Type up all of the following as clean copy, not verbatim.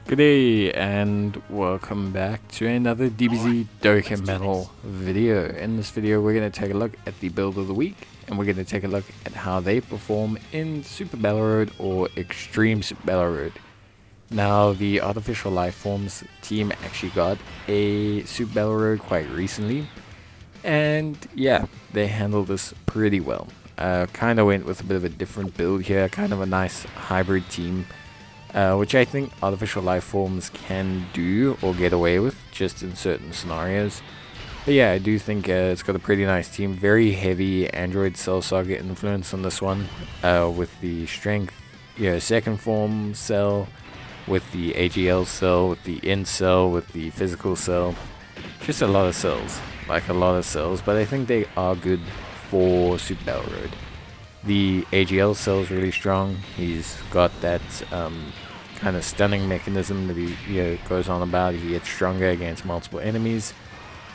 Good day and welcome back to another Dbz Dokkan Metal video. In this video we're going to take a look at the build of the week and we're going to take a look at how they perform in Super Battle Road or Extreme Super Battle Road. Now the Artificial Lifeforms team actually got a Super Battle Road quite recently and yeah, they handled this pretty well. Kind of went with a bit of a different build here, kind of a nice hybrid team. Which I think artificial life forms can do or get away with just in certain scenarios. But yeah, I do think it's got a pretty nice team. Very heavy Android Cell Saga influence on this one, with the strength, second form cell, with the AGL cell, with the N cell, with the physical cell. Just a lot of cells, like a lot of cells. But I think they are good for Super Battle Road. The AGL cell is really strong. He's got that kind of stunning mechanism that he goes on about. He gets stronger against multiple enemies.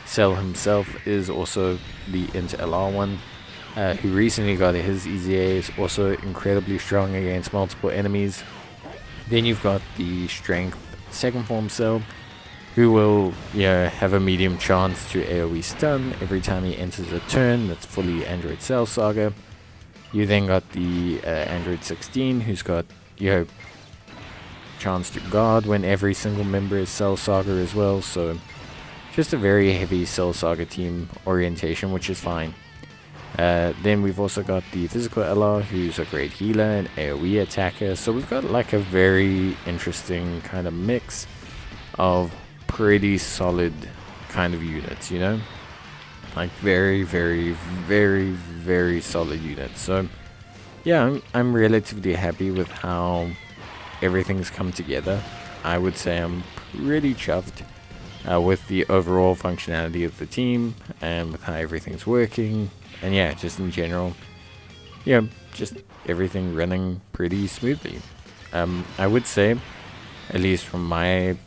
Cell himself is also the Int LR one, who recently got his EZA, is also incredibly strong against multiple enemies. Then you've got the strength second form cell, who will have a medium chance to AoE stun every time he enters a turn. That's fully Android Cell Saga. You then got the Android 16, who's got chance to guard when every single member is Cell Saga as well. So just a very heavy Cell Saga team orientation, which is fine. Then we've also got the physical LR, who's a great healer and AoE attacker. So we've got like a very interesting kind of mix of pretty solid kind of units, like very solid units. So yeah, I'm relatively happy with how everything's come together. I would say I'm pretty chuffed with the overall functionality of the team and with how everything's working, and yeah, just in general, just everything running pretty smoothly. I would say, at least from my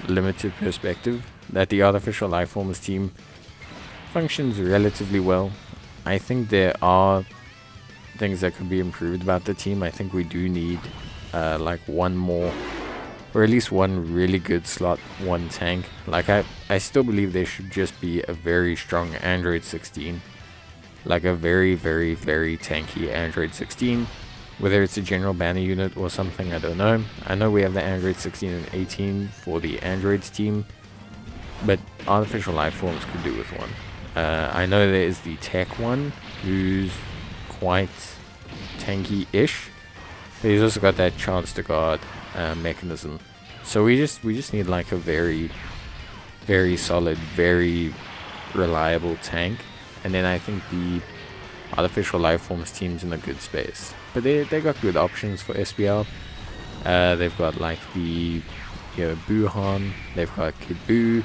limited perspective, that the Artificial Lifeforms team functions relatively well. I think there are things that could be improved about the team. I think we do need like one more, or at least one really good slot 1 tank. Like I still believe there should just be a very strong Android 16, like a very tanky Android 16. Whether it's a general banner unit or something, I don't know. I know we have the Android 16 and 18 for the Androids team, but Artificial Lifeforms could do with one. I know there is the tech one, who's quite tanky-ish, but he's also got that chance to guard mechanism. So we just need like a very solid, very reliable tank, and then I think the Artificial Lifeforms team's in a good space. But they got good options for SBR. They've got like the Buhan, they've got Kid Buu.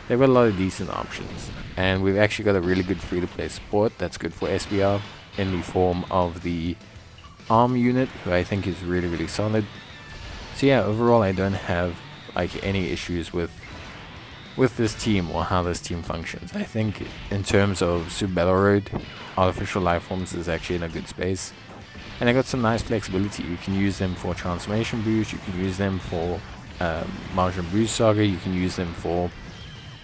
They've got a lot of decent options, and we've actually got a really good free-to-play support that's good for SBR in the form of the ARM unit, who I think is really solid. So yeah, overall I don't have like any issues with this team or how this team functions. I think in terms of Super Battle Road, Artificial Lifeforms is actually in a good space, and they got some nice flexibility. You can use them for Transformation Boost, you can use them for Majin Buu Saga, you can use them for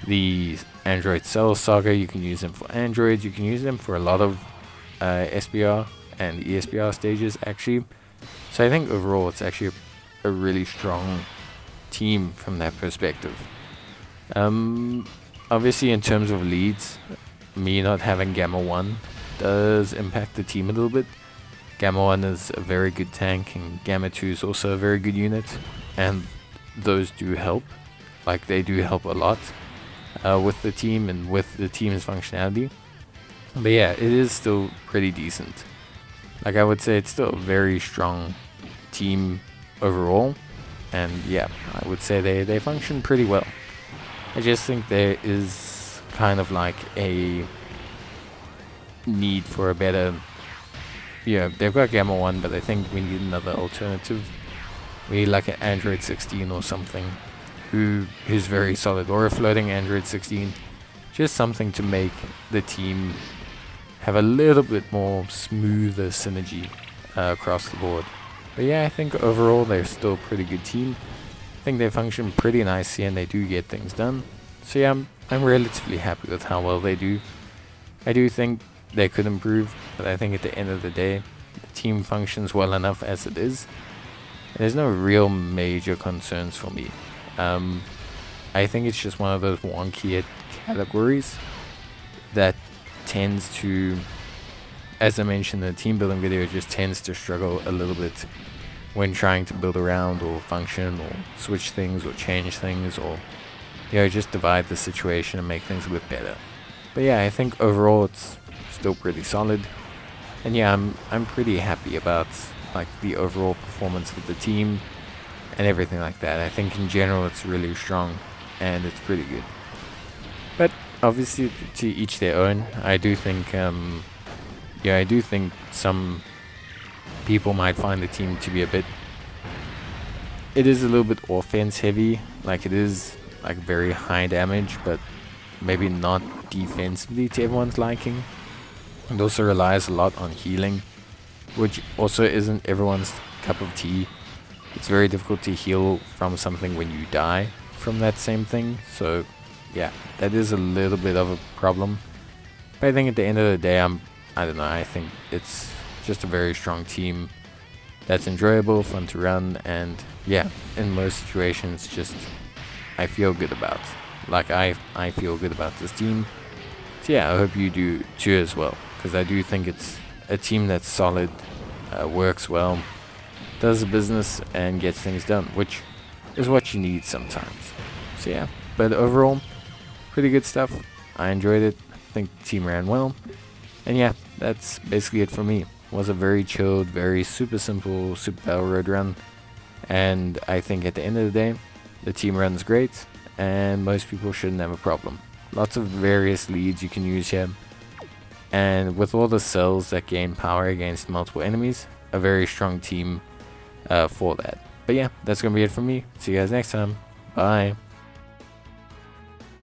the Android Cell Saga, you can use them for Androids, you can use them for a lot of SBR and ESBR stages actually. So I think overall it's actually a really strong team from that perspective. Obviously in terms of leads, me not having Gamma 1 does impact the team a little bit. Gamma 1 is a very good tank, and Gamma 2 is also a very good unit, and those do help. Like they do help a lot with the team and with the team's functionality. But yeah, it is still pretty decent. Like I would say it's still a very strong team overall, and yeah, I would say they function pretty well. I just think there is kind of like a need for a better, they've got Gamma 1, but I think we need another alternative. We need like an Android 16 or something who's very solid, or a floating Android 16, just something to make the team have a little bit more smoother synergy across the board. But yeah, I think overall they're still a pretty good team. think they function pretty nicely and they do get things done. So yeah, I'm relatively happy with how well they do. I do think they could improve, but I think at the end of the day, the team functions well enough as it is. And there's no real major concerns for me. I think it's just one of those wonky categories that tends to, as I mentioned in the team building video, it just tends to struggle a little bit when trying to build around or function or switch things or change things or, you know, just divide the situation and make things a bit better. But yeah, I think overall it's still pretty solid. And yeah, I'm pretty happy about like the overall performance of the team and everything like that. I think in general it's really strong and it's pretty good. But obviously to each their own. I do think I do think some people might find the team to be it is a little bit offense heavy, like it is like very high damage, but maybe not defensively to everyone's liking. It also relies a lot on healing, which also isn't everyone's cup of tea. It's very difficult to heal from something when you die from that same thing, so yeah, that is a little bit of a problem. But I think at the end of the day, I don't know, I think it's just a very strong team that's enjoyable, fun to run, and yeah, in most situations, just I feel good about. Like I feel good about this team. So yeah, I hope you do too as well, because I do think it's a team that's solid, works well, does the business, and gets things done, which is what you need sometimes. So yeah, but overall, pretty good stuff. I enjoyed it. I think the team ran well. And yeah, that's basically it for me. It was a very chilled, very super simple Super Battle Road run. And I think at the end of the day, the team runs great, and most people shouldn't have a problem. Lots of various leads you can use here. And with all the cells that gain power against multiple enemies, a very strong team for that. But yeah, that's going to be it for me. See you guys next time. Bye.